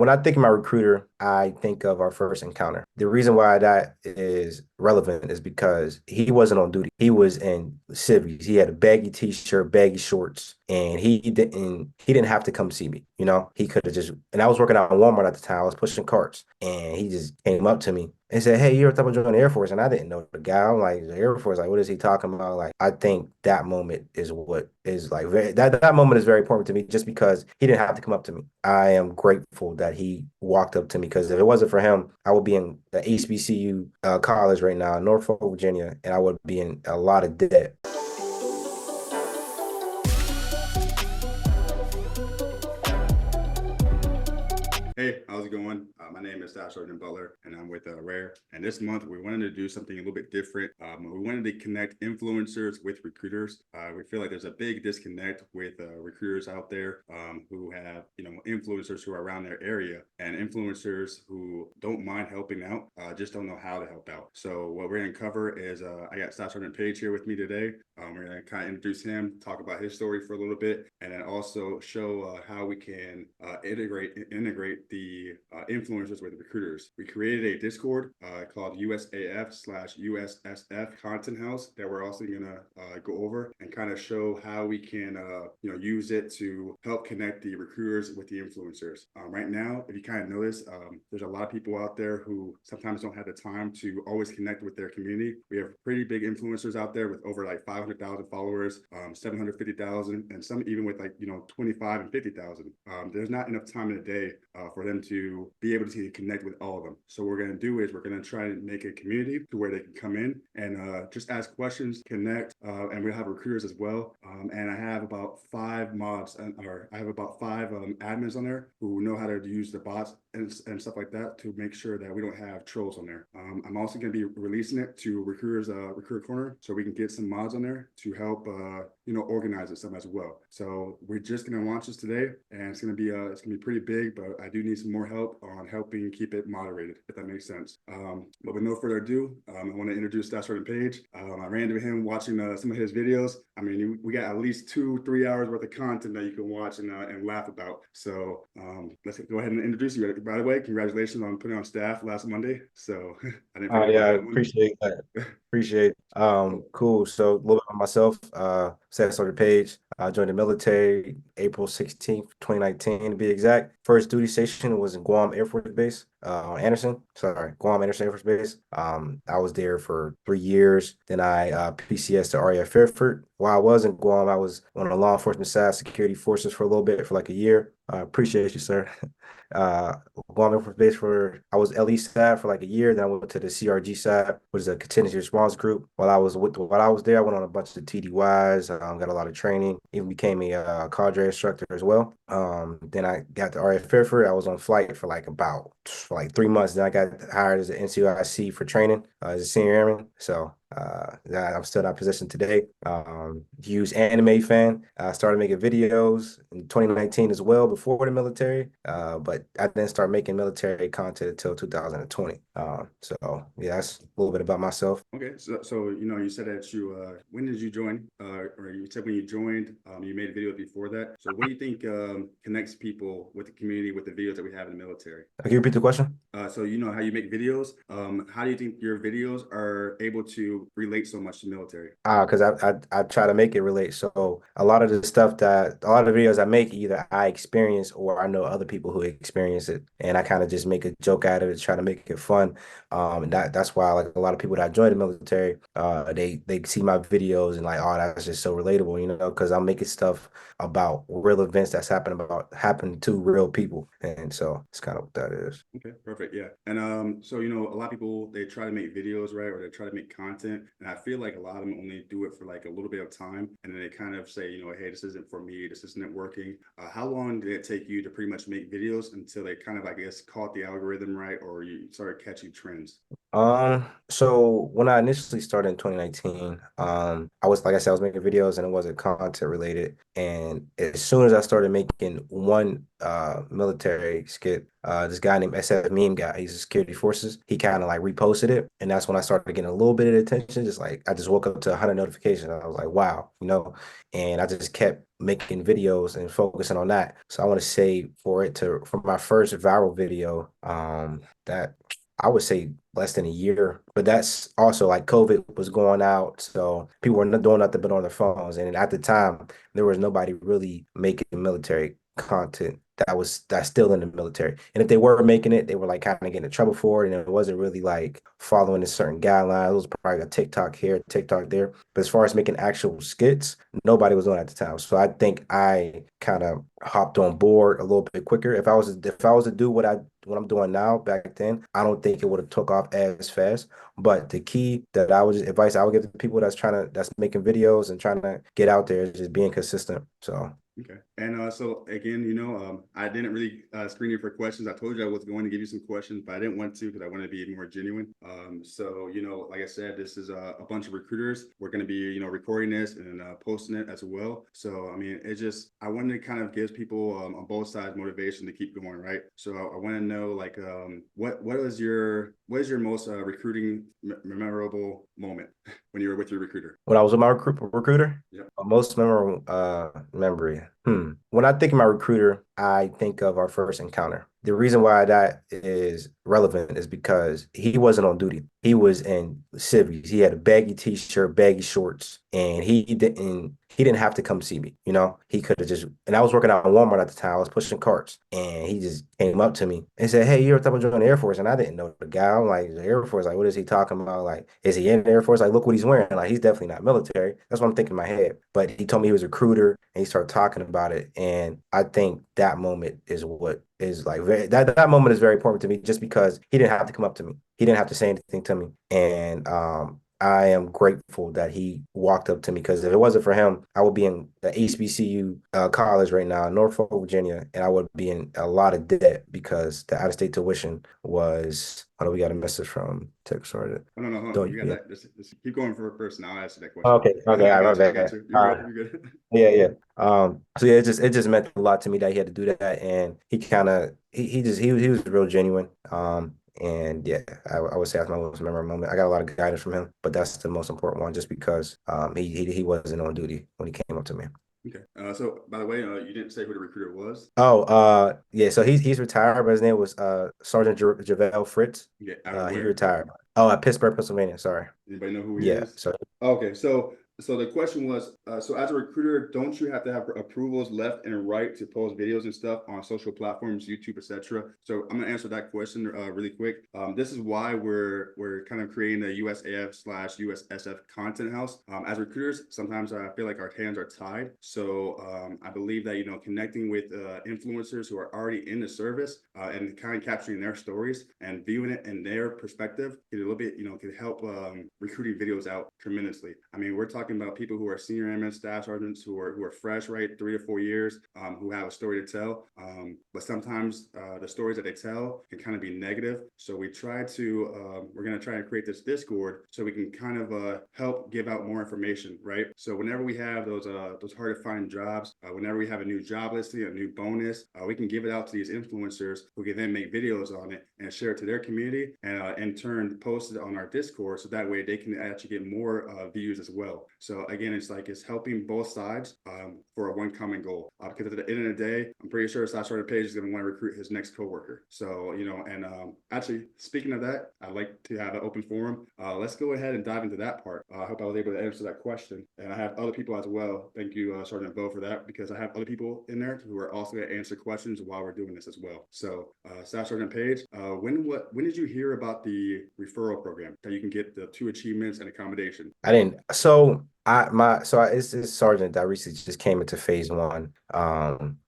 when I think of my recruiter, I think of our first encounter. The reason why that is relevant is because he wasn't on duty. He was in civvies. He had a baggy t-shirt, baggy shorts, and he didn't have to come see me. He could have just, and I was working out in Walmart at the time. I was pushing carts, and he just came up to me and said, "Hey, you ever thought about joining the Air Force?" And I didn't know the guy. I'm like, the Air Force, like, what is he talking about? Like, I think that moment is what is like that moment is very important to me just because he didn't have to come up to me. I am grateful that he walked up to me because if it wasn't for him, I would be in the HBCU college right now in Norfolk, Virginia, and I would be in a lot of debt. Hey, how's it going? My name is SSgt Butler, and I'm with Rare. And this month, we wanted to do something a little bit different. We wanted to connect influencers with recruiters. We feel like there's a big disconnect with recruiters out there who have, influencers who are around their area and influencers who don't mind helping out, just don't know how to help out. So what we're going to cover is I got SSgt Page here with me today. We're going to kind of introduce him, talk about his story for a little bit, and then also show how we can integrate the influencers with recruiters. We created a Discord called USAF/USSF Content House that we're also going to go over and kind of show how we can use it to help connect the recruiters with the influencers. Right now, if you kind of notice, there's a lot of people out there who sometimes don't have the time to always connect with their community. We have pretty big influencers out there with over like 500,000 followers, 750,000, and some even with 25 and 50,000. There's not enough time in a day for them to be able to connect with all of them. So what we're going to do is we're going to try and make a community to where they can come in and just ask questions, connect, and we'll have recruiters as well. And I have about 5 mods, or I have about 5 admins on there who know how to use the bots and stuff like that to make sure that we don't have trolls on there. I'm also going to be releasing it to recruiters, Recruiter Corner, so we can get some mods on there to help, organize it some as well. So we're just going to launch this today, and it's going to be pretty big, but I do need some more help on helping keep it moderated, if that makes sense. But with no further ado, I want to introduce SSgt Page. I ran into him watching some of his videos. I mean, we got at least 2-3 hours worth of content that you can watch and laugh about. So let's go ahead and introduce you. By the way, congratulations on putting on staff last Monday. So I didn't Oh forget yeah, about I that one. appreciate that. Appreciate. Cool. So a little bit about myself. Sergeant Page. I joined the military April 16th, 2019 to be exact. First duty station was in Guam Air Force Base, on Anderson. Sorry, Guam Anderson Air Force Base. I was there for 3 years. Then I PCS to RAF Fairford. While I was in Guam, I was on the law enforcement side, security forces for a little bit, for like a year. I appreciate you, sir. uh Guam Air Force Base for I was LE side for like a year. Then I went to the CRG side, which is a contingency response group. While I was there, I went on a bunch of TDYs, got a lot of training, even became a cadre instructor as well. Then I got to RF Fairford. I was on flight for like 3 months. Then I got hired as an NCOIC for training as a senior airman. So I'm still in that position today. Huge anime fan. I started making videos in 2019 as well before the military. But I didn't start making military content until 2020. So yeah, that's a little bit about myself. Okay, so you said that when did you join? Or you said when you joined, you made videos before that. So what do you think connects people with the community with the videos that we have in the military? Can you repeat the question? So you know how you make videos. How do you think your videos are able to relate so much to the military? Because I try to make it relate. So a lot of a lot of the videos I make, either I experience or I know other people who experience it, and I kind of just make a joke out of it, try to make it fun. And that's why like a lot of people that join the military, they see my videos and like, oh, that's just so relatable, because I'm making stuff about real events that's happened to real people, and so it's kind of what that is. Okay, perfect. Yeah. And so a lot of people they try to make videos, right? Or they try to make content. And I feel like a lot of them only do it for like a little bit of time. And then they kind of say, hey, this isn't for me, this isn't working. How long did it take you to pretty much make videos until they kind of, I guess, caught the algorithm right, or you started catching trends? So when I initially started in 2019, I was like I said, I was making videos and it wasn't content related. And as soon as I started making making one military skit. This guy named SF Meme Guy, he's a security forces. He kind of like reposted it, and that's when I started getting a little bit of attention. Just like I just woke up to 100 notifications. I was like, wow, and I just kept making videos and focusing on that. So I want to say for my first viral video, that I would say less than a year, but that's also like COVID was going out, so people were not doing nothing but on their phones. And at the time, there was nobody really making military content that's still in the military. And if they were making it, they were like kind of getting in trouble for it, and it wasn't really like following a certain guideline. It was probably a TikTok here, TikTok there. But as far as making actual skits, nobody was doing it at the time. So I think I kind of hopped on board a little bit quicker. If I was to do what I'm doing now back then, I don't think it would have took off as fast. But the key that advice I would give to people that's making videos and trying to get out there is just being consistent. So Okay. And so again, I didn't really screen you for questions. I told you I was going to give you some questions, but I didn't want to because I want to be more genuine. So, like I said, this is a bunch of recruiters. We're going to be, recording this and posting it as well. So, I mean, I wanted to kind of give people on both sides motivation to keep going, right? So I want to know like, what is your most recruiting memorable moment when you were with your recruiter? when I was with my recruiter, Yeah. most memorable memory. When I think of my recruiter, I think of our first encounter. The reason why that is relevant is because he wasn't on duty. He was in civvies. He had a baggy t-shirt, baggy shorts, and he didn't have to come see me. He could have just, and I was working out in Walmart at the time. I was pushing carts, and he just came up to me and said, "Hey, you ever thought about joining the Air Force?" And I didn't know the guy. I'm like, "The Air Force? Like, what is he talking about? Like, is he in the Air Force? Like, look what he's wearing. Like, he's definitely not military." That's what I'm thinking in my head. But he told me he was a recruiter, and he started talking about it. And I think that moment is what is like that moment is very important to me, just because he didn't have to come up to me. He didn't have to say anything to me. And I am grateful that he walked up to me, because if it wasn't for him, I would be in the HBCU college right now in Norfolk, Virginia, and I would be in a lot of debt because the out-of-state tuition was. Oh, we got a message from Tech Sergeant. Oh, no, no, hold on. Don't You got yeah. that. Just keep going for a person. I'll answer that question. Okay, okay, I all right, got my you. I got bad. you. You're good. You're good. Yeah, yeah. So yeah, it just meant a lot to me that he had to do that, and he kind of he was real genuine. And yeah, I would say that's my most memorable moment. I got a lot of guidance from him, but that's the most important one, just because he wasn't on duty when he came up to me. Okay. So by the way, you didn't say who the recruiter was. Oh, yeah. So he's retired, but his name was Sergeant Javel Fritz. Okay. Out of He where? retired. Oh, at Pittsburgh, Pennsylvania. Sorry. Anybody know who he Yeah. is? So Okay, so the question was, so as a recruiter, don't you have to have approvals left and right to post videos and stuff on social platforms, YouTube, etc.? So I'm gonna answer that question really quick. This is why we're kind of creating the USAF/USSF content house. As recruiters, sometimes I feel like our hands are tied. So I believe that connecting with influencers who are already in the service and kind of capturing their stories and viewing it in their perspective, a little bit can help recruiting videos out tremendously. I mean, we're talking about people who are senior airmen, staff sergeants who are fresh, right, 3 to 4 years, who have a story to tell. But sometimes the stories that they tell can kind of be negative. So we're going to try and create this Discord so we can kind of help give out more information, right? So whenever we have those hard to find jobs, whenever we have a new job listing, a new bonus, we can give it out to these influencers who can then make videos on it and share it to their community, and in turn post it on our Discord, so that way they can actually get more views as well. So again, it's helping both sides for a one common goal. Because at the end of the day, I'm pretty sure Slash Starter Page is going to want to recruit his next coworker. So and actually, speaking of that, I'd like to have an open forum. Let's go ahead and dive into that part. I hope I was able to answer that question, and I have other people as well. Thank you, Sergeant Bo, for that, because I have other people in there who are also going to answer questions while we're doing this as well. So, Staff Sergeant Page, when did you hear about the referral program that you can get the 2 achievements and accommodation? I didn't. It's sergeant that recently just came into phase one.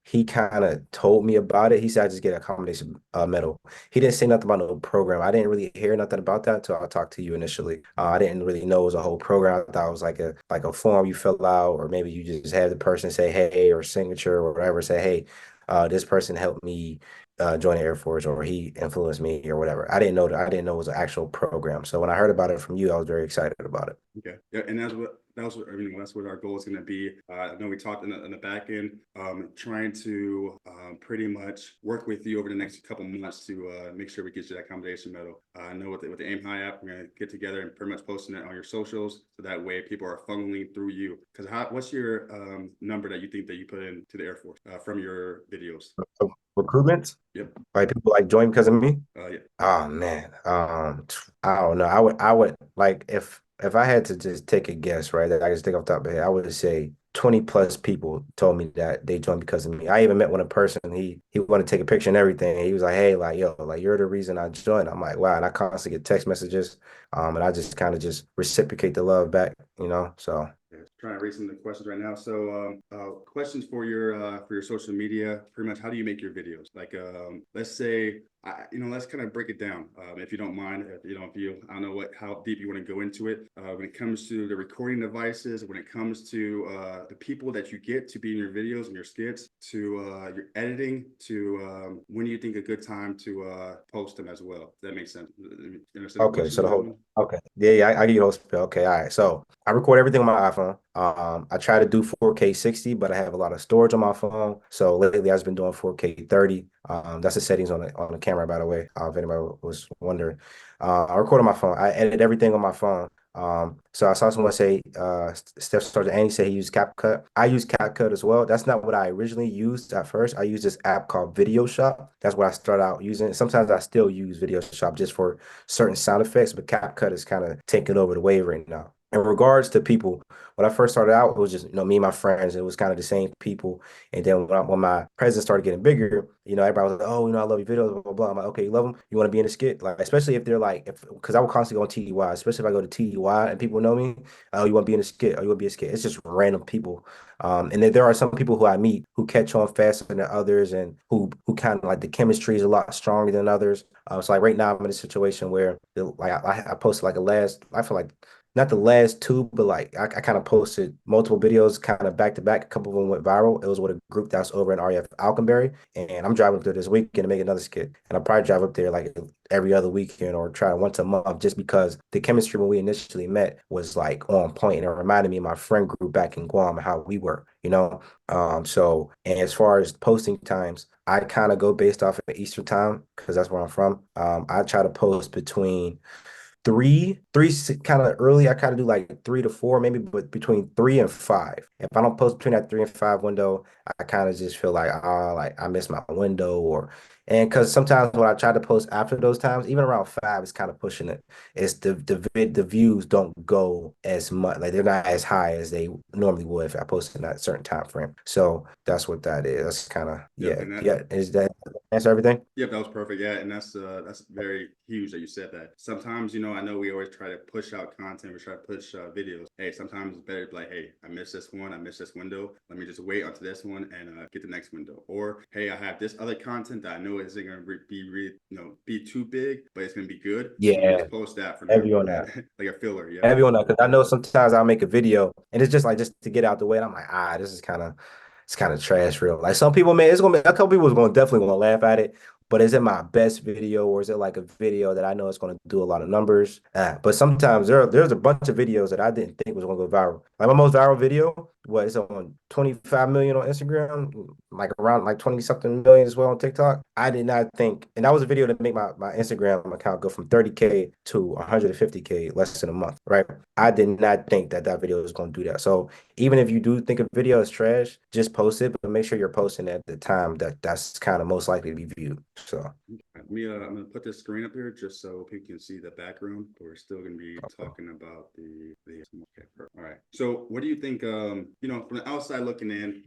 He kind of told me about it. He said I just get a accommodation medal. He didn't say nothing about no program. I didn't really hear nothing about that until I talked to you initially. I didn't really know it was a whole program. I thought it was like a form you fill out, or maybe you just have the person say hey, or signature or whatever, say hey, this person helped me join the Air Force, or he influenced me, or whatever. I didn't know that. I didn't know it was an actual program. So when I heard about it from you, I was very excited about it. Okay. Yeah, and that was, I mean, that's what our goal is going to be. I know we talked in the back end, trying to pretty much work with you over the next couple months to make sure we get you that accommodation medal. I know with the Aim High app, we're going to get together and pretty much posting it on your socials, so that way people are funneling through you. Because what's your number that you think that you put into the Air Force from your videos? Recruitment, Yep. like people like join because of me. Yeah. Oh man, I don't know. I would like if I had to just take a guess, right? That I just think off the top of my head, I would say 20 plus people told me that they joined because of me. I even met one person. He wanted to take a picture and everything. He was like, "Hey, like yo, like you're the reason I joined." I'm like, "Wow!" And I constantly get text messages, and I just kind of just reciprocate the love back, you know. So Yeah, trying to read some of the questions right now. So, questions for your social media. Pretty much, how do you make your videos? Like, let's say, let's kind of break it down, if you don't mind. If you don't feel, I don't know how deep you want to go into it. When it comes to the recording devices, when it comes to the people that you get to be in your videos and your skits, to your editing, to when do you think a good time to post them as well? Does that make sense? You understand the okay, question so on the that whole one? okay, yeah, I get your whole spiel. Okay, all right. So I record everything on my iPhone. I try to do 4K 60, but I have a lot of storage on my phone. So lately, I've just been doing 4K 30. That's the settings on the camera, by the way. If anybody was wondering, I record on my phone. I edit everything on my phone. So I saw someone say, Steph Sergeant Annie said he used CapCut. I use CapCut as well. That's not what I originally used at first. I used this app called Video Shop. That's what I started out using. Sometimes I still use Video Shop just for certain sound effects, but CapCut is kind of taking over the wave right now. In regards to people, when I first started out, it was just, me and my friends. It was kind of the same people. And then when my presence started getting bigger, everybody was like, oh, I love your videos, blah, blah, blah. I'm like, okay, you love them? You want to be in a skit? Like, especially if they're like, because I will constantly go on TDY, especially if I go to TDY and people know me, oh, you want to be in a skit? Oh, you want to be a skit? It's just random people. And then there are some people who I meet who catch on faster than others and who kind of like the chemistry is a lot stronger than others. So like right now I'm in a situation where like I posted like I feel like not the last two, but like I kind of posted multiple videos kind of back to back. A couple of them went viral. It was with a group that's over in REF Alconbury, and I'm driving up there this weekend to make another skit. And I'll probably drive up there like every other weekend or try once a month just because the chemistry when we initially met was like on point and it reminded me of my friend group back in Guam and how we were. So and as far as posting times, I kind of go based off of Eastern time because that's where I'm from. I try to post between three kind of early. I kind of do like 3 to 4, maybe, but between 3 and 5. If I don't post between that 3 and 5 window, I kind of just feel like I missed my window and because sometimes when I try to post after those times, even around 5, it's kind of pushing it. It's the views don't go as much, like they're not as high as they normally would if I posted in that certain time frame. So that's what that is. That's kind of Yep. yeah, And that yeah. Is that answer everything? Yep, that was perfect. Yeah, and that's very huge that you said that. Sometimes, I know we always try to push out content, we try to push videos. Hey, sometimes it's better to be like, hey, I missed this one, I missed this window. Let me just wait onto this one and get the next window. Or hey, I have this other content that I know isn't going to be too big, but it's going to be good. Let me Yeah, just post that for now, heavy on that. like a filler. Yep. Heavy on that because I know sometimes I'll make a video and it's just like just to get out the way. And I'm like, this is kind of trash real. Like some people, man, it's gonna be a couple people is gonna definitely gonna laugh at it. But is it my best video or is it like a video that I know it's gonna do a lot of numbers? But sometimes there's a bunch of videos that I didn't think was gonna go viral. Like my most viral video, what is on 25 million on Instagram, like around like 20 something million as well on TikTok. I did not think, and that was a video that made my Instagram account go from 30K to 150K less than a month, right? I did not think that video was going to do that. So even if you do think a video is trash, just post it, but make sure you're posting at the time that's kind of most likely to be viewed. So Let me I'm gonna put this screen up here just so people can see the background. But we're still gonna be talking about the okay, perfect. All right. So what do you think? From the outside looking in,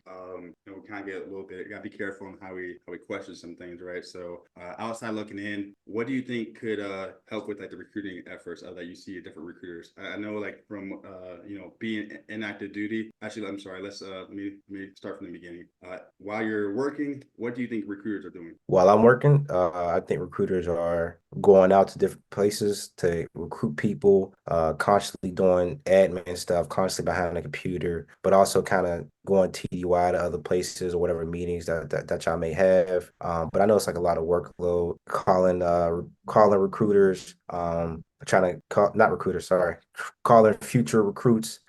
we kind of get a little bit. Gotta be careful on how we question some things, right? So outside looking in, what do you think could help with like the recruiting efforts that you see at different recruiters? I know like from being in active duty. Actually, I'm sorry. Let me start from the beginning. While you're working, what do you think recruiters are doing? while I'm working, I think recruiters are going out to different places to recruit people, constantly doing admin stuff, constantly behind the computer, but also kind of going TDY to other places or whatever meetings that y'all may have. But I know it's like a lot of workload, calling recruiters, trying to call not recruiters, sorry, calling future recruits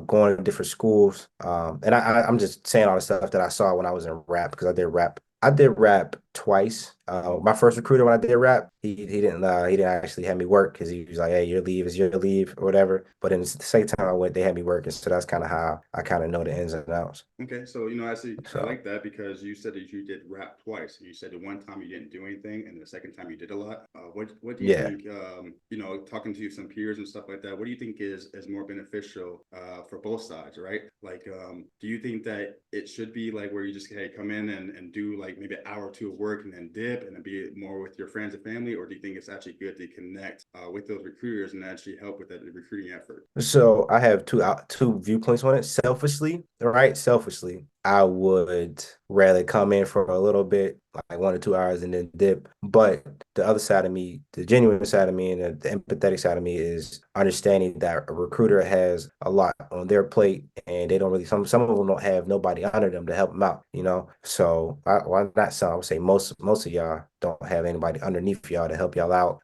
going to different schools. And I'm just saying all the stuff that I saw when I was in rap because I did rap. I did rap twice. My first recruiter when I did rap, he didn't actually have me work because he was like, "Hey, your leave is your leave" or whatever. But then the second time I went, they had me working, so that's kind of how I kind of know the ins and outs. Okay, so I So like that because you said that you did rap twice. You said the one time you didn't do anything, and the second time you did a lot. What do you yeah. think? Talking to some peers and stuff like that. What do you think is more beneficial for both sides, right? Like, do you think that it should be like where you just hey come in and do like maybe an hour or two of work and then dip and then be more with your friends and family, or do you think it's actually good to connect with those recruiters and actually help with that recruiting effort? So I have two viewpoints on it. Selfishly, right? Selfishly, I would rather come in for a little bit, like 1 or 2 hours, and then dip. But the other side of me, the genuine side of me, and the empathetic side of me is understanding that a recruiter has a lot on their plate, and they don't really some of them don't have nobody under them to help them out, you know. So why not some? I would say most of y'all don't have anybody underneath y'all to help y'all out.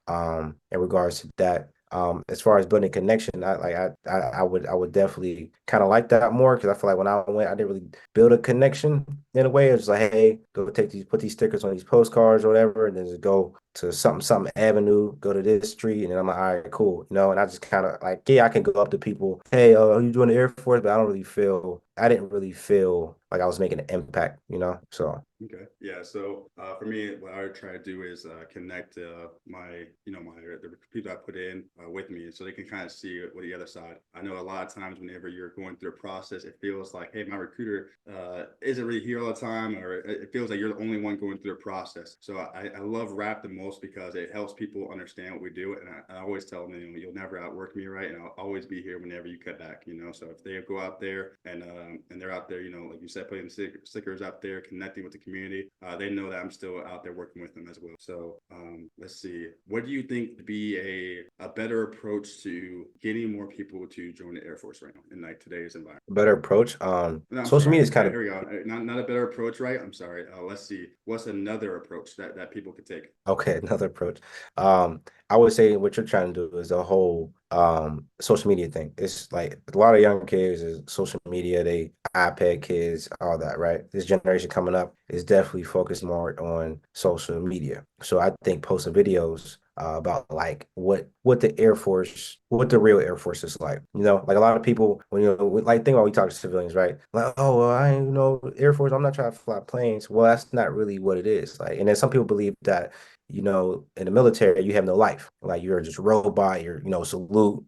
In regards to that. As far as building connection, I would definitely kind of like that more because I feel like when I went, I didn't really build a connection in a way. It was like, hey, go put these stickers on these postcards or whatever, and then just go to something avenue, go to this street, and then I'm like, all right, cool, you know. And I just kind of like, yeah, I can go up to people, hey, are you doing the Air Force? But I didn't really feel like I was making an impact, you know. So Okay. Yeah. So for me, what I would try to do is connect my, the people I put in with me, so they can kind of see what the other side. I know a lot of times whenever you're going through a process, it feels like, hey, my recruiter isn't really here all the time, or it feels like you're the only one going through the process. So I love rap the most because it helps people understand what we do, and I always tell them, you'll never outwork me, right? And I'll always be here whenever you cut back, So if they go out there and they're out there, like you said, putting stickers out there, connecting with the community, they know that I'm still out there working with them as well. So let's see. What do you think would be a better approach to getting more people to join the Air Force right now in like today's environment? better approach. No, I'm Social sorry. media is kind Here, of here we go. Not a better approach, right? I'm sorry. Let's see. What's another approach that people could take? okay, another approach. I would say what you're trying to do is the whole social media thing. It's like a lot of young kids is social media, they iPad kids, all that, right? This generation coming up is definitely focused more on social media. So I think posting videos about like what the Air Force, what the real Air Force is like. You know, like a lot of people when like think about we talk to civilians, right? Like, oh well, I ain't, Air Force, I'm not trying to fly planes. Well, that's not really what it is. Like, and then some people believe that in the military, you have no life. Like you're just a robot, salute,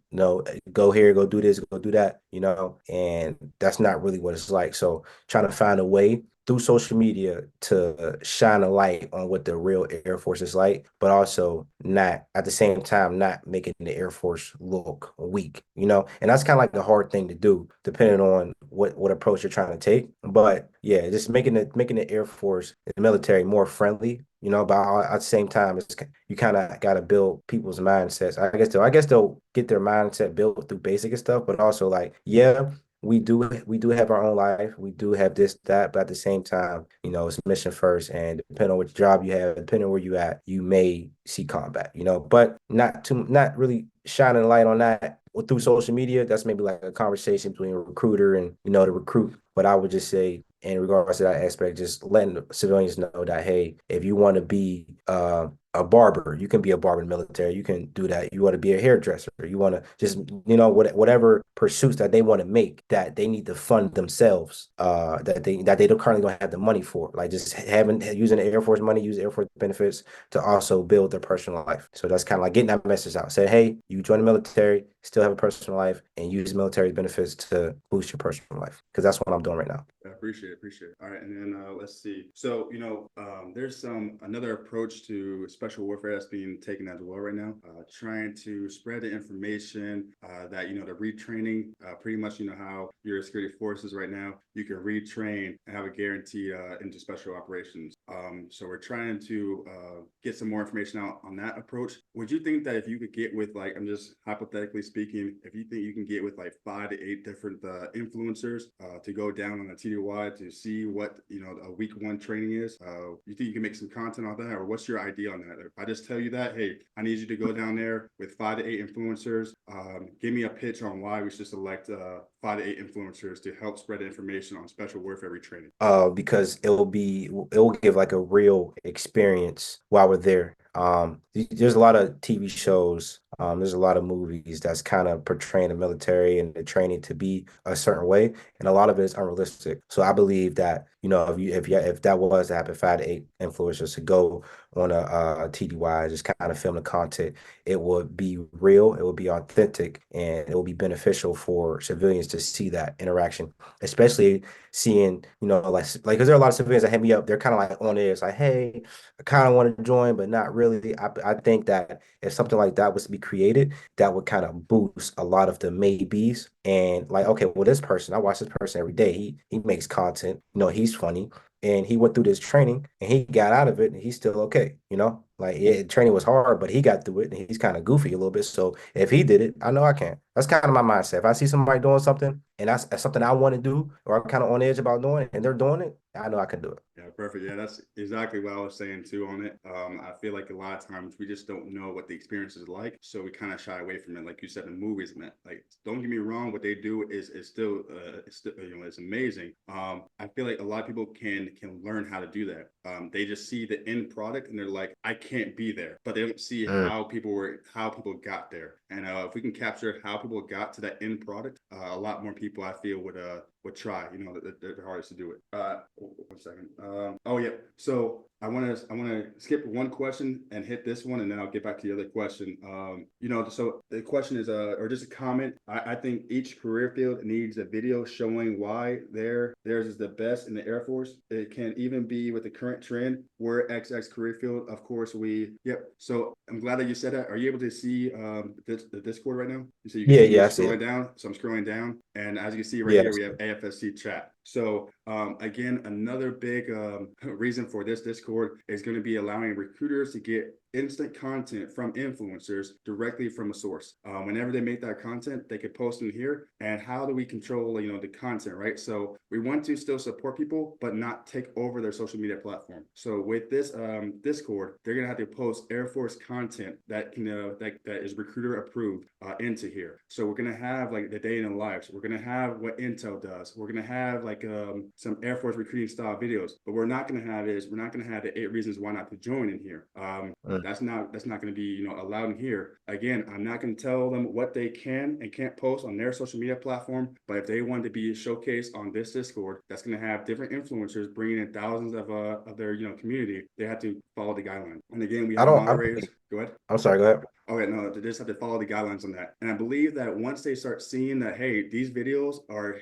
go here, go do this, go do that, and that's not really what it's like. So trying to find a way through social media to shine a light on what the real Air Force is like, but also not at the same time not making the Air Force look weak, and that's kind of like the hard thing to do, depending on what approach you're trying to take. But yeah, just making the Air Force, the military, more friendly, but at the same time, you kind of got to build people's mindsets. I guess they'll get their mindset built through basic stuff, but also like, yeah, we do have our own life. We do have this, that, but at the same time, it's mission first. And depending on which job you have, depending on where you at, you may see combat, but not really shining a light on that through social media. That's maybe like a conversation between a recruiter and, the recruit. But I would just say in regards to that aspect, just letting civilians know that, hey, if you want to be a barber, you can be a barber in the military. You can do that. You want to be a hairdresser. You want to just, whatever pursuits that they want to make that they need to fund themselves, that they don't currently don't have the money for. Like just using the Air Force money, use Air Force benefits to also build their personal life. So that's kind of like getting that message out. Say, hey, you join the military, still have a personal life, and use military benefits to boost your personal life. Because that's what I'm doing right now. I appreciate it. Appreciate it. All right, and then let's see. So there's another approach to special warfare that's being taken as well right now. Trying to spread the information that the retraining. Pretty much how your security forces right now, you can retrain and have a guarantee into special operations. So we're trying to get some more information out on that approach. Would you think that if you could get with like, I'm just hypothetically speaking, if you think you can get with like 5 to 8 different influencers to go down on a TDY to see what a week one training is, you think you can make some content on that, or what's your idea on If I just tell you that, hey, I need you to go down there with 5 to 8 influencers, give me a pitch on why we should select 5 to 8 influencers to help spread the information on special warfare retraining. Because it will give like a real experience while we're there. There's a lot of TV shows, there's a lot of movies that's kind of portraying the military and the training to be a certain way, and a lot of it is unrealistic. So I believe that, if that was to happen, 5 to 8 influencers to go on a TDY, just kind of film the content, it would be real, it would be authentic, and it will be beneficial for civilians to see that interaction, especially seeing, because there are a lot of civilians that hit me up. They're kind of like on it. It's like, hey, I kind of want to join, but not really. I think that if something like that was to be created, that would kind of boost a lot of the maybes. And like, okay, well, this person, I watch this person every day. He makes content. He's funny. And he went through this training and he got out of it and he's still okay. Like, yeah, training was hard, but he got through it and he's kind of goofy a little bit. So if he did it, I know I can. That's kind of my mindset. If I see somebody doing something and that's something I want to do, or I'm kind of on edge about doing it and they're doing it, I know I can do it. Yeah, perfect. Yeah, that's exactly what I was saying too on it. I feel like a lot of times we just don't know what the experience is like, so we kind of shy away from it. Like you said, the movies, man. Like, don't get me wrong, what they do is still it's amazing. I feel like a lot of people can learn how to do that. They just see the end product and they're like, I can't be there, but they don't see Mm. how people got there. And if we can capture how people got to that end product, a lot more people I feel would try. The hardest to do it. 1 second. Oh yeah. So I want to skip one question and hit this one, and then I'll get back to the other question. So the question is or just a comment. I think each career field needs a video showing why theirs is the best in the Air Force. It can even be with the current trend. We're XX career field. Of course, yep. So I'm glad that you said that. Are you able to see the Discord right now? So you can Yeah, see me yeah, I see scrolling it. down. So I'm scrolling down, and as you can see right Yeah, here, we have AFSC chat. So again, another big reason for this Discord is going to be allowing recruiters to get instant content from influencers directly from a source. Whenever they make that content, they could post in here. And how do we control, the content, right? So we want to still support people, but not take over their social media platform. So with this Discord, they're gonna have to post Air Force content that can that is recruiter approved into here. So we're gonna have like the day in the lives. We're gonna have what Intel does. We're gonna have like some Air Force recruiting style videos. But we're not gonna have the 8 reasons why not to join in here. That's not going to be allowed in here. Again, I'm not going to tell them what they can and can't post on their social media platform, but if they want to be showcased on this Discord, that's going to have different influencers bringing in thousands of their community. They have to follow the guidelines. And again, we I have don't. I moderators. believe. Go ahead. I'm sorry. Go ahead. Okay, no, they just have to follow the guidelines on that. And I believe that once they start seeing that, hey, these videos are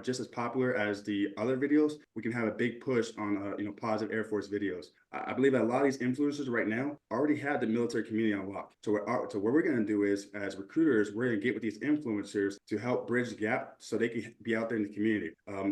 just as popular as the other videos, we can have a big push on positive Air Force videos. I believe that a lot of these influencers right now already have the military community unlocked. So what we're going to do is, as recruiters, we're going to get with these influencers to help bridge the gap so they can be out there in the community. I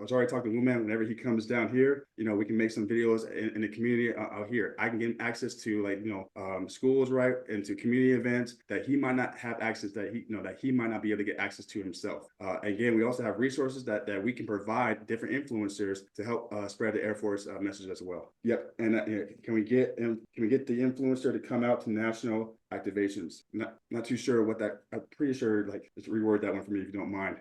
was already talking to Woman. Whenever he comes down here, we can make some videos in the community out here. I can get him access to schools, right, and to community events that he might not have access, that he might not be able to get access to himself. Again, we also have resources that we can provide different influencers to help spread the Air Force message as well. Yep. And can we get the influencer to come out to national activations? Not too sure what that. I'm pretty sure, like, just reword that one for me if you don't mind.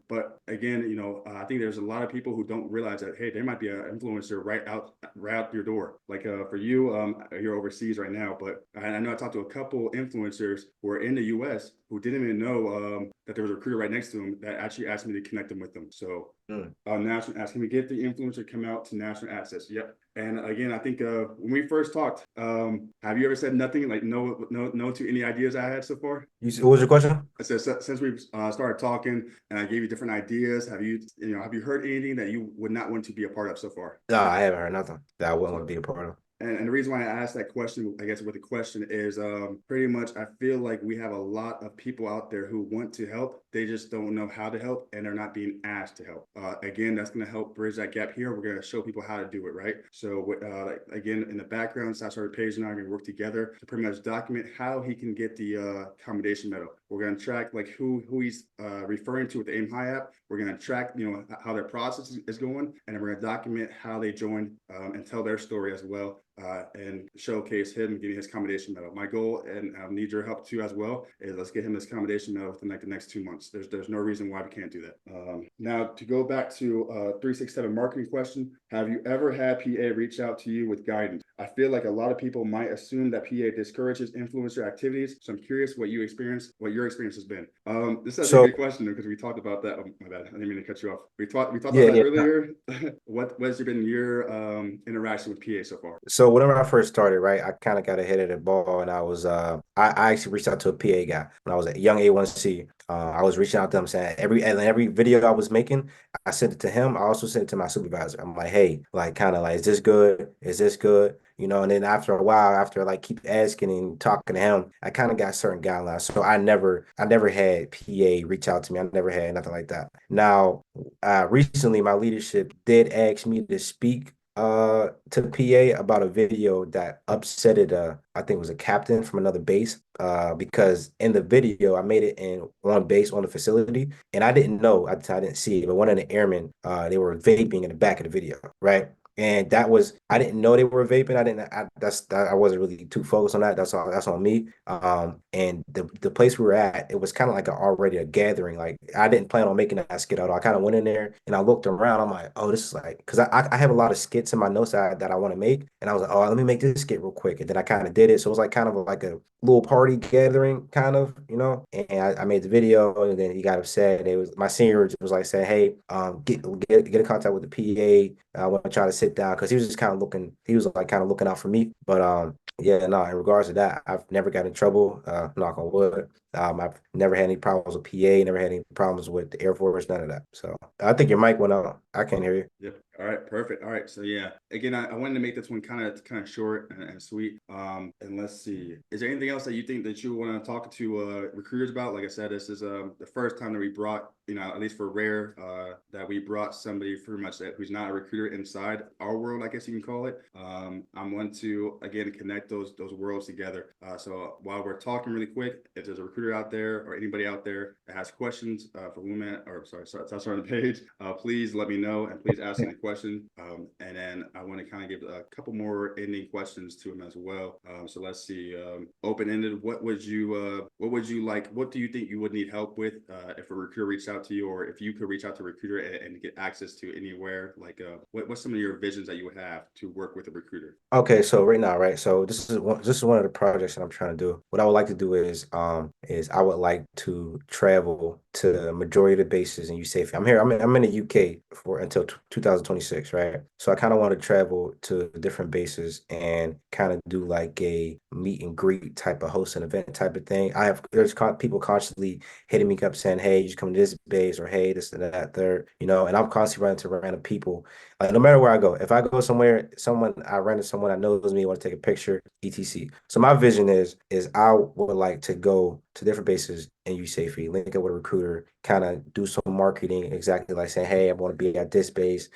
But again, I think there's a lot of people who don't realize that, hey, there might be an influencer right out your door. Like for you, you're overseas right now, but I know I talked to a couple influencers who are in the U.S. who didn't even know that there was a recruiter right next to them that actually asked me to connect them with them. So national, asking me to get the influencer to come out to national access. Yep. And again, I think when we first talked, have you ever said nothing, like no to any ideas I had so far? What was your question? I said, since we've started talking and I gave you different ideas, have you heard anything that you would not want to be a part of so far? No, I haven't heard nothing that I wouldn't want So to be a part of. and the reason why I asked that question, I guess, with the question is pretty much I feel like we have a lot of people out there who want to help. They just don't know how to help and they're not being asked to help. Again, that's going to help bridge that gap here. We're going to show people how to do it, right? So again, in the background, Sasha Page and I are going to work together to pretty much document how he can get the commendation medal. We're going to track like who he's referring to with the Aim High app. We're going to track, how their process is going, and then we're going to document how they joined and tell their story as well. and showcase him getting his commendation medal. My goal, and I need your help too as well, is let's get him this commendation medal within like the next 2 months. There's no reason why we can't do that. Now to go back to 367 marketing question, have you ever had PA reach out to you with guidance? I feel like a lot of people might assume that PA discourages influencer activities. So I'm curious what your experience has been. This is a So good question because we talked about that. Oh, my bad. I didn't mean to cut you off. We talked about yeah, that yeah. earlier. What has been your interaction with PA so far? So whenever I first started, right, I kind of got ahead of the ball, and I actually reached out to a PA guy when I was a young A1C. I was reaching out to him saying every video I was making, I sent it to him. I also sent it to my supervisor. I'm like, hey, like kind of like, is this good? Is this good? You know, and then after a while, after like keep asking and talking to him, I kind of got certain guidelines. So I never had PA reach out to me. I never had nothing like that. Now, recently my leadership did ask me to speak to PA about a video that upsetted I think it was a captain from another base because in the video I made it in on base on the facility and I didn't know I didn't see it, but one of the airmen they were vaping in the back of the video, right? And that was I didn't know they were vaping. I wasn't really too focused on that. That's on me. And the place we were at, it was kind of like already a gathering. Like I didn't plan on making that skit at all. I kind of went in there and I looked around. I'm like, oh, this is like because I have a lot of skits in my notes that I want to make, and I was like, oh, let me make this skit real quick, and then I kind of did it. So it was like kind of like a little party gathering, kind of, you know. And I made the video, and then he got upset. It was my senior was like saying, hey, get in contact with the PA. I want to try to sit down because he was just kind of looking. He was like kind of looking out for me. But yeah, no. In regards to that, I've never got in trouble. Knock on wood. I've never had any problems with PA. Never had any problems with the Air Force. None of that. So I think your mic went out. I can't hear you. Yep. All right. Perfect. All right. So yeah, again, I wanted to make this one kind of short and sweet. And let's see. Is there anything else that you think that you want to talk to recruiters about? Like I said, this is the first time that we brought, at least for Rare, that we brought somebody pretty much who's not a recruiter inside our world, I guess you can call it. I'm one to again connect those worlds together. So while we're talking really quick, if there's a recruiter out there or anybody out there that has questions for women, or sorry on the page, please let me know and please ask any question. And then I want to kind of give a couple more ending questions to him as well. So let's see, open-ended. What would you like? What do you think you would need help with if a recruiter reached out to you, or if you could reach out to a recruiter and get access to anywhere? Like, what's some of your visions that you would have to work with a recruiter? Okay, so right now, right? So this is one of the projects that I'm trying to do. What I would like to do is I would like to travel to the majority of the bases in USAF. I'm in the UK for until 2026, right? So I kind of want to travel to different bases and kind of do like a meet and greet type of host an event type of thing. There's people constantly hitting me up saying, "Hey, you should come to this base," or "Hey, this and that, third," and I'm constantly running to random people like no matter where I go, if I go somewhere, I run into someone that knows me, want to take a picture, etc. So my vision is I would like to go to different bases and use safety, link up with a recruiter, kind of do some marketing, exactly like saying, hey, I want to be at this base,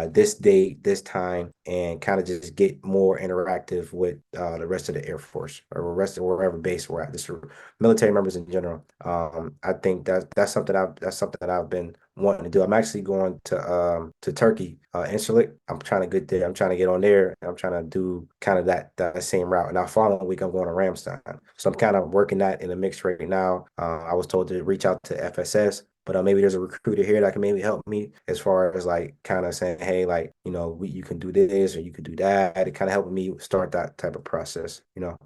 this date, this time, and kind of just get more interactive with the rest of the Air Force or the rest of wherever base we're at, just for military members in general. I think that's something that I've been wanting to do. I'm actually going to Turkey, Incirlik. I'm trying to get there. I'm trying to get on there. And I'm trying to do kind of that same route. And now following week I'm going to Ramstein. So I'm kind of working that in the mix right now. I was told to reach out to FSS. But maybe there's a recruiter here that can maybe help me as far as like kind of saying, hey, like, you can do this or you can do that. It kind of helped me start that type of process.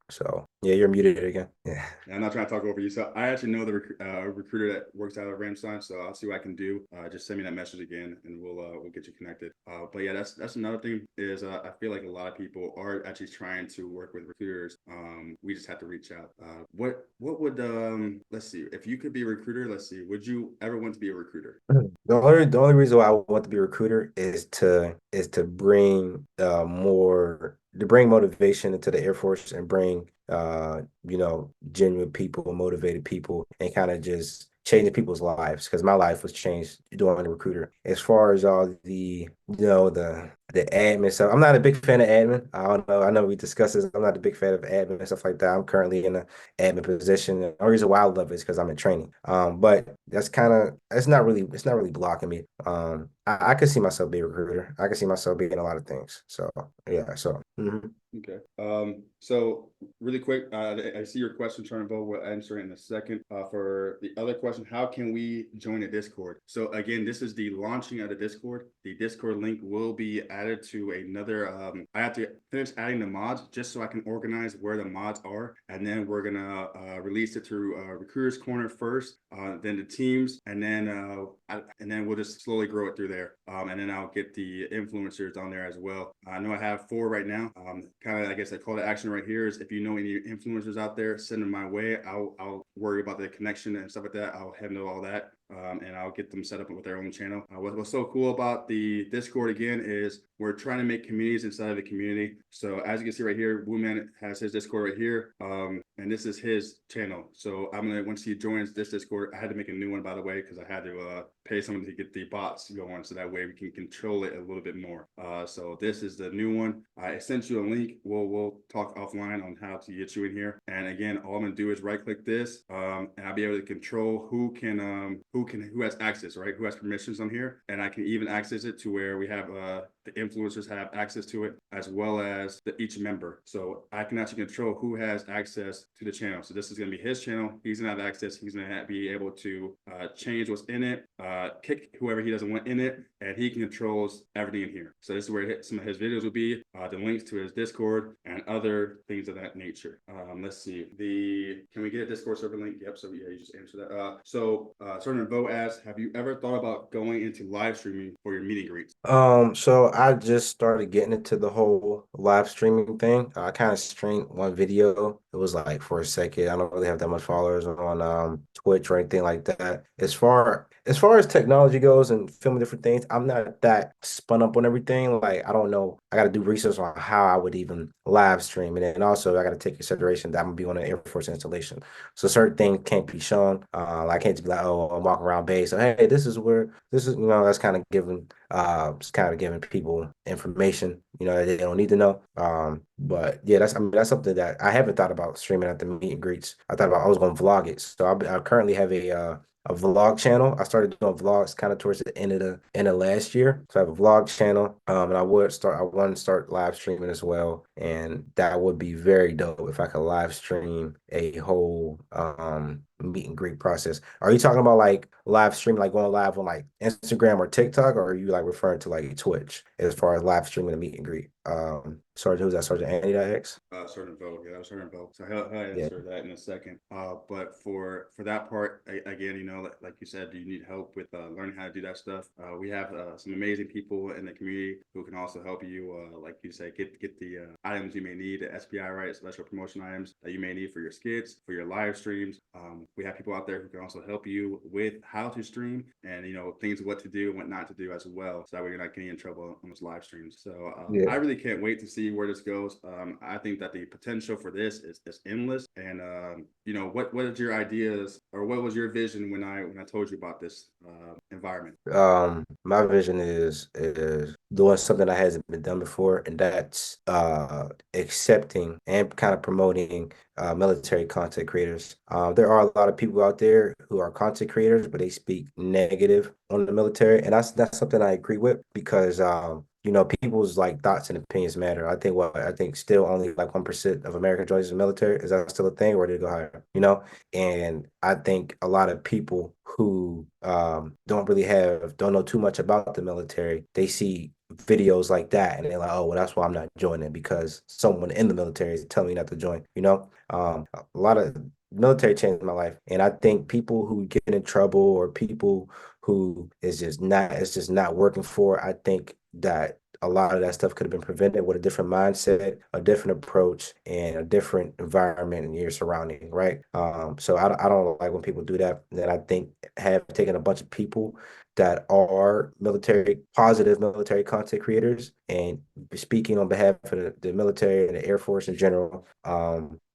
So yeah, you're muted again. Yeah. Yeah, I'm not trying to talk over you. So I actually know the recruiter that works out of Ramstein. So I'll see what I can do. Just send me that message again, and we'll get you connected. But yeah, that's another thing is I feel like a lot of people are actually trying to work with recruiters. We just have to reach out. What would let's see, if you could be a recruiter, let's see, would you ever want to be a recruiter? The only reason why I want to be a recruiter is to bring to bring motivation into the Air Force and bring genuine people, motivated people, and kind of just changing people's lives because my life was changed doing the recruiter. As far as all the admin stuff, I'm not a big fan of admin. I don't know. I know we discussed this. I'm not a big fan of admin and stuff like that. I'm currently in an admin position. The only reason why I love it is because I'm in training. But it's not really blocking me. I can see myself being a recruiter. I can see myself being a lot of things. So yeah, so mhm. Okay. So really quick, I see your question, trying to vote. We'll answer it in a second. For the other question, how can we join a Discord? So again, this is the launching of the Discord. The Discord link will be added to another. I have to finish adding the mods just so I can organize where the mods are, and then we're gonna release it through Recruiters Corner first, then the teams, and then we'll just slowly grow it through there. And then I'll get the influencers on there as well. I know I have 4 right now. Kind of, I guess, a call to action right here is if you know any influencers out there, send them my way. I'll worry about the connection and stuff like that. I'll handle all that. And I'll get them set up with their own channel. What's so cool about the Discord again is we're trying to make communities inside of the community. So as you can see right here, Wooman has his Discord right here, and this is his channel. So I'm gonna once he joins this Discord, I had to make a new one by the way because I had to pay someone to get the bots going, so that way we can control it a little bit more. So this is the new one. I sent you a link. We'll talk offline on how to get you in here. And again, all I'm gonna do is right click this, and I'll be able to control who has access, right? Who has permissions on here, and I can even access it to where we have the influencers have access to it as well as each member. So I can actually control who has access to the channel. So this is going to be his channel. He's going to have access. He's going to be able to change what's in it, kick whoever he doesn't want in it, and he controls everything in here. So this is where some of his videos will be, the links to his Discord and other things of that nature. Let's see. Can we get a Discord server link? Yep. So yeah, you just answered that. Sergeant Bo asks, have you ever thought about going into live streaming for your meet and greets? So I just started getting into the whole live streaming thing. I kind of streamed one video. It was like for a second. I don't really have that much followers on Twitch or anything like that. As far as technology goes and filming different things, I'm not that spun up on everything. Like I don't know. I got to do research on how I would even live stream, and then also I got to take consideration that I'm gonna be on an Air Force installation. So certain things can't be shown. I can't just be like, oh, I'm walking around base. So hey, this is where this is. That's kind of giving it's kind of giving people information, that they don't need to know. But yeah, that's something that I haven't thought about streaming at the meet and greets. I thought about I was going to vlog it. So I currently have a vlog channel. I started doing vlogs kind of towards the end of last year. So I have a vlog channel. And I want to start live streaming as well. And that would be very dope if I could live stream a whole meet and greet process. Are you talking about like live stream, like going live on like Instagram or TikTok, or are you like referring to like Twitch as far as live streaming a meet and greet? Sergeant, who's that? Sergeant Andy X? Certain vote. Yeah, that was certain vote. So he'll Yeah. answer that in a second. But for that part, again, like you said, do you need help with learning how to do that stuff? We have some amazing people in the community who can also help you. Like you say, get the items you may need, the SPI, right, special promotion items that you may need for your skits, for your live streams. We have people out there who can also help you with how to stream and things what to do and what not to do as well, so that way you're not getting in trouble on those live streams. So I Yeah. really can't wait to see where this goes. I think that the potential for this is endless. And what is your ideas or what was your vision when I told you about this environment? My vision is doing something that hasn't been done before, and that's accepting and kind of promoting military content creators. There are a lot of people out there who are content creators, but they speak negative on the military, and that's something I agree with because people's like thoughts and opinions matter. I think still only like 1% of American joins the military. Is that still a thing, or did it go higher? And I think a lot of people who don't know too much about the military, they see videos like that and they're like, oh, well, that's why I'm not joining because someone in the military is telling me not to join. A lot of military changed my life, and I think people who get in trouble or people who it's just not working for, I think that a lot of that stuff could have been prevented with a different mindset, a different approach, and a different environment in your surrounding, right? So I don't like when people do that. And I think have taken a bunch of people that are positive military content creators and speaking on behalf of the military and the Air Force in general,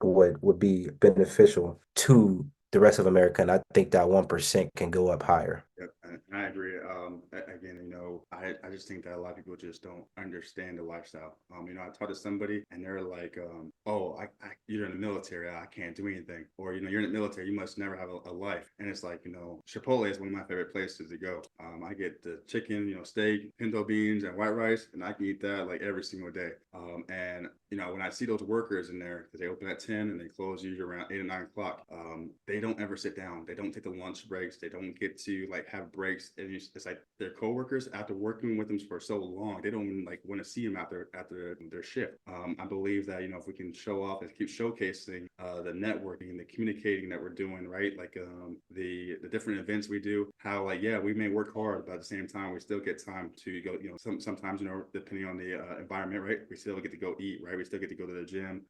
would be beneficial to the rest of America. And I think that 1% can go up higher. Yep. And I agree. Again, I just think that a lot of people just don't understand the lifestyle. I talked to somebody and they're like, oh, you're in the military, I can't do anything. Or, you're in the military, you must never have a life. And it's like, Chipotle is one of my favorite places to go. I get the chicken, steak, pinto beans, and white rice, and I can eat that like every single day. And when I see those workers in there, because they open at 10 and they close usually around 8 or 9 o'clock, they don't ever sit down. They don't take the lunch breaks. They don't get to like have breaks. And it's like their coworkers, after working with them for so long, they don't even like want to see them after their shift. I believe that, if we can show off and keep showcasing the networking and the communicating that we're doing, right? Like the different events we do, how like, yeah, we may work hard, but at the same time, we still get time to go, sometimes, depending on the environment, right? We still get to go eat, right? We still get to go to the gym.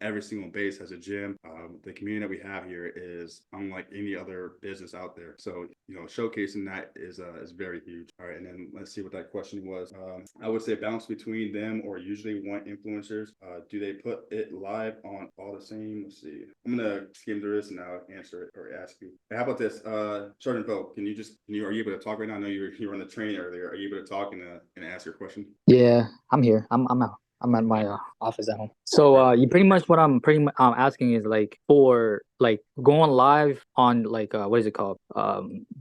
Every single base has a gym. The community that we have here is unlike any other business out there. So, showcasing that is very huge. All right. And then let's see what that question was. I would say balance between them or usually one influencers. Do they put it live on all the same? Let's see. I'm going to skim through this and now answer it or ask you. Hey, how about this? Sergeant Poe, are you able to talk right now? I know you were on the train earlier. Are you able to talk and ask your question? Yeah, I'm here. I'm out. I'm at my office at home. So Okay. you pretty much what I'm pretty much asking is like for like going live on like what is it called?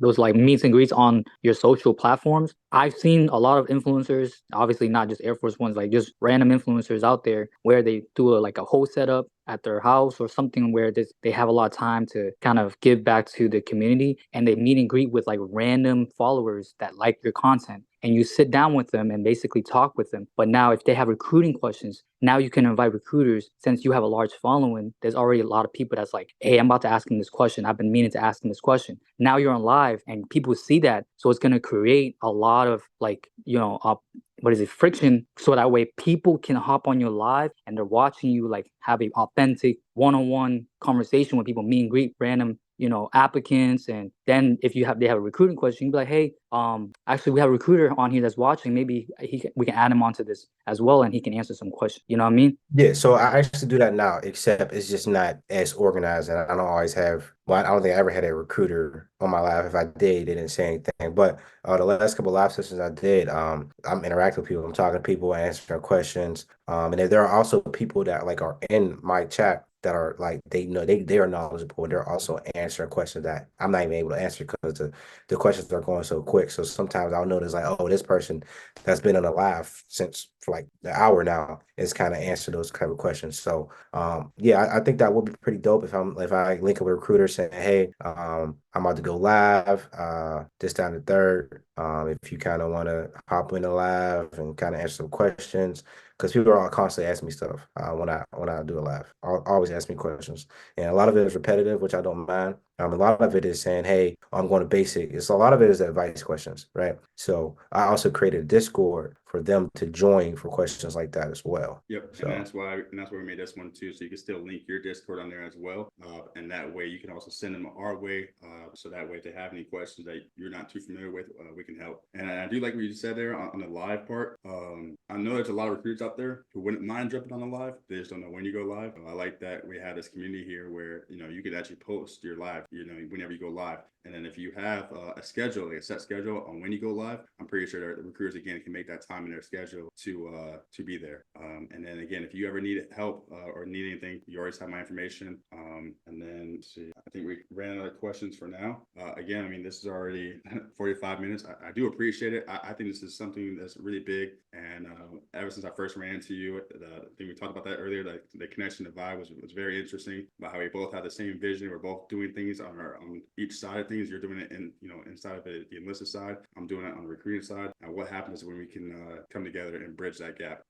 Those like meets and greets on your social platforms. I've seen a lot of influencers, obviously not just Air Force ones, like just random influencers out there where they do like a whole setup at their house or something where they have a lot of time to kind of give back to the community and they meet and greet with like random followers that like your content and you sit down with them and basically talk with them. But now if they have recruiting questions, now you can invite recruiters. Since you have a large following, there's already a lot of people that's like, hey, I'm about to ask him this question. I've been meaning to ask him this question. Now you're on live and people see that. So it's going to create a lot of like, what is it, friction. So that way people can hop on your live and they're watching you like have a authentic one-on-one conversation with people, meet and greet random applicants. And then if they have a recruiting question, you can be like, hey, actually we have a recruiter on here that's watching. Maybe we can add him onto this as well and he can answer some questions. You know what I mean? Yeah, so I actually do that now, except it's just not as organized, and I don't always have. Well, I don't think I ever had a recruiter on my live. If I did, they didn't say anything. But the last couple live sessions I did, I'm interacting with people. I'm talking to people, answering questions. And then there are also people that like are in my chat that are like they are knowledgeable. They're also answering questions that I'm not even able to answer because the questions are going so quick. So sometimes I'll notice like, oh, this person that's been on the live since for like the hour now is kind of answer those kind of questions. So yeah, I think that would be pretty dope if I link up with a recruiter saying, hey, I'm about to go live, this down the third. If you kind of want to hop in the live and kind of answer some questions, because people are all constantly asking me stuff when I do a live. Always ask me questions, and a lot of it is repetitive, which I don't mind. A lot of it is saying, "Hey, I'm going to basic." It's a lot of it is advice questions, right? So I also created a Discord for them to join for questions like that as well. Yep, and So that's why we made this one too. So you can still link your Discord on there as well, and that way you can also send them our way. So that way, if they have any questions that you're not too familiar with, we can help. And I do like what you said there on the live part. I know there's a lot of recruits out there who wouldn't mind jumping on the live. They just don't know when you go live. I like that we have this community here where you could actually post your live. Whenever you go live. And then if you have a schedule, like a set schedule on when you go live, I'm pretty sure that the recruiters again can make that time in their schedule to be there. And then again, if you ever need help or need anything, you always have my information. And then let's see, I think we ran out of questions for now. Again, I mean, this is already 45 minutes. I do appreciate it. I think this is something that's really big. And ever since I first ran into you, I think we talked about that earlier. Like the connection, the vibe was very interesting about how we both have the same vision. We're both doing things on each side of things. You're doing it inside of the enlisted side. I'm doing it on the recruiting side. And what happens when we can come together and bridge that gap?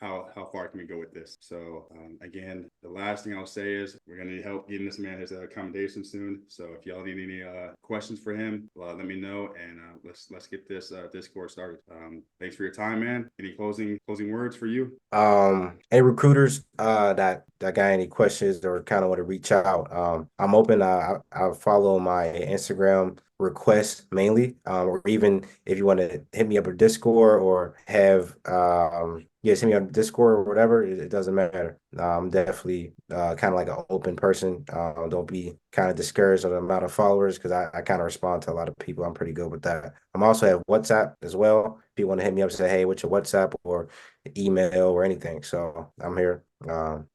How far can we go with this? So again, the last thing I'll say is we're gonna need help getting this man his accommodation soon. So if y'all need any questions for him, let me know and let's get this Discord started. Thanks for your time, man. Any closing words for you? Any recruiters that got any questions or kind of want to reach out, I'm open. I'll follow my Instagram requests mainly, or even if you want to hit me up or Discord or have yeah, send me on Discord or whatever. It doesn't matter. I'm definitely kind of like an open person. Don't be kind of discouraged of the amount of followers because I kind of respond to a lot of people. I'm pretty good with that. I'm also have WhatsApp as well. If you want to hit me up, say, hey, what's your WhatsApp or email or anything. So I'm here.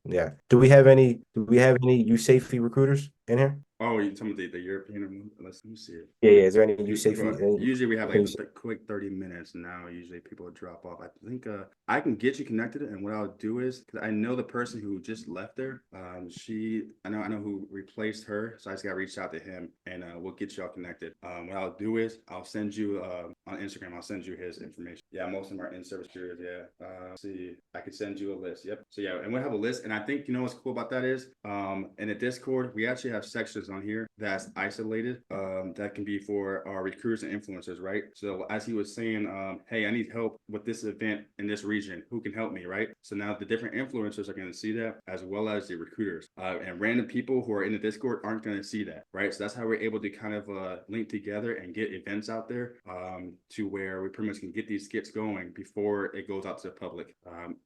Yeah. Do we have any USAFE recruiters in here? Oh, you talking about the European one? Let me see it. Yeah, yeah. Is there any Well, USAFE? usually we have Can like you, a quick 30 minutes now. Usually people drop off. I think I can get you connected, and what I'll do is because I know the person who just left there. I know who replaced her, so I just got to reach out to him, and we'll get y'all connected. What I'll do is I'll send you on Instagram. I'll send you his information. Yeah, most of them are in service periods. Yeah. Let's see, I could send you a list. Yep. So yeah, and we'll have a list, and I think you know what's cool about that is in the Discord we actually have sections on here that's isolated. That can be for our recruiters and influencers, right? So as he was saying, hey, I need help with this event in this region. Who can help me, right? So now the different influencers are going to see that as well as the recruiters. And random people who are in the Discord aren't going to see that, right? So that's how we're able to kind of link together and get events out there to where we pretty much can get these skits going before it goes out to the public.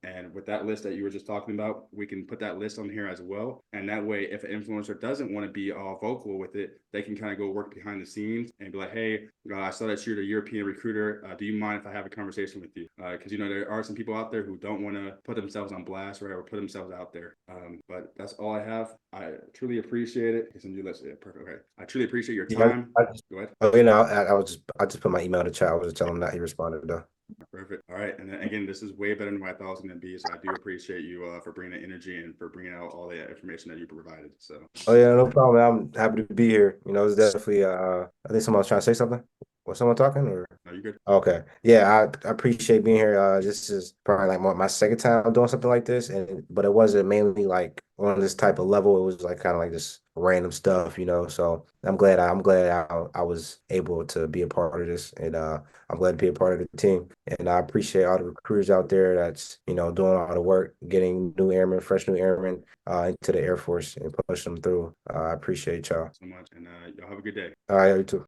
And with that list that you were just talking about, we can put that list on here as well. And that way, if an influencer doesn't want to be all vocal with it, they can kind of go work behind the scenes and be like, hey, I saw that you're the European recruiter. Do you mind if I have a conversation with you? Because, you know, there are some people out there who don't want to put themselves on blast, right, or put themselves out there. But that's all I have. I truly appreciate it. Some new list. Yeah, perfect. Okay. I truly appreciate your yeah, time. Go ahead. oh, you know, I just put my email in the chat. I was just telling him that he responded though. Perfect. All right. And then again, this is way better than what I thought it was going to be. So I do appreciate you for bringing the energy and for bringing out all the information that you provided. So, Oh yeah, no problem. I'm happy to be here. You know, it's definitely I think someone was trying to say something. Was someone talking or no, you're good. okay. Yeah, I appreciate being here. This is probably like my second time doing something like this, and but it wasn't mainly like on this type of level. It was like kind of like this random stuff, you know. So I'm glad I was able to be a part of this, and I'm glad to be a part of the team. And I appreciate all the recruiters out there that's you know doing all the work, getting new airmen, fresh new airmen into the Air Force and pushing them through. I appreciate y'all. So much. And y'all have a good day. All right, you too.